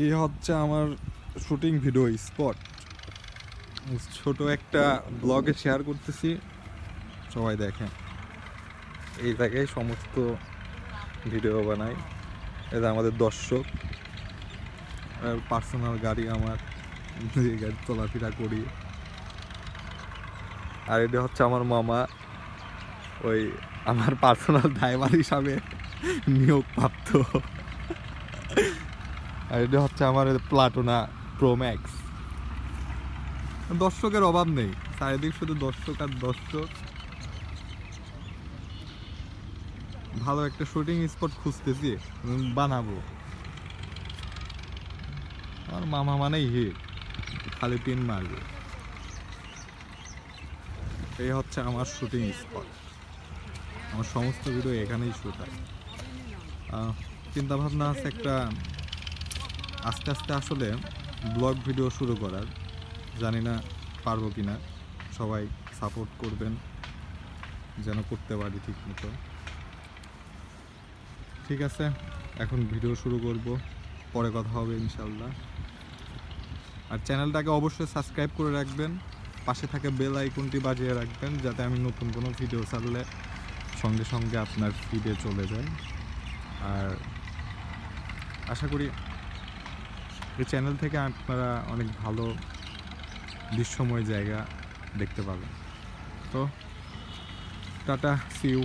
এই হচ্ছে আমার শুটিং ভিডিও স্পট। ছোট একটা ব্লগে শেয়ার করতেছি, সবাই দেখেন। এই জায়গায় সমস্ত ভিডিও বানাই। এটা আমাদের দর্শক, আর পার্সোনাল গাড়ি আমার, এই গাড়ি চলাফেরা করি। আর এটা হচ্ছে আমার মামা, ওই আমার পার্সোনাল ড্রাইভার হিসাবে নিয়োগপ্রাপ্ত। আর এটা হচ্ছে আমার প্লাটোনা প্রো ম্যাক্স। দর্শকের অভাব নেই, চারিদিক শুধু দর্শক আর দর্শক। ভালো একটা শুটিং স্পট খুঁজতেছি, বানাবো। আমার মামা মানেই হিট, খালি পিন মারবে। এই হচ্ছে আমার শুটিং স্পট। আমার সমস্ত ভিডিও এখানেই শুট হয়। চিন্তা ভাবনা আছে একটা আস্তে আস্তে আসলে ব্লগ ভিডিও শুরু করার। জানি না পারবো কিনা, সবাই সাপোর্ট করবেন যেন করতে পারি ঠিক মতো। ঠিক আছে, এখন ভিডিও শুরু করব, পরে কথা হবে ইনশাল্লাহ। আর চ্যানেলটাকে অবশ্যই সাবস্ক্রাইব করে রাখবেন, পাশে থাকে বেল আইকনটি বাজিয়ে রাখবেন, যাতে আমি নতুন কোনো ভিডিও ছাড়লে সঙ্গে সঙ্গে আপনার ফিডে চলে যায়। আর আশা করি এই চ্যানেল থেকে আপনারা অনেক ভালো দৃশ্যময় জায়গা দেখতে পাবেন। তো টাটা, সি ইউ।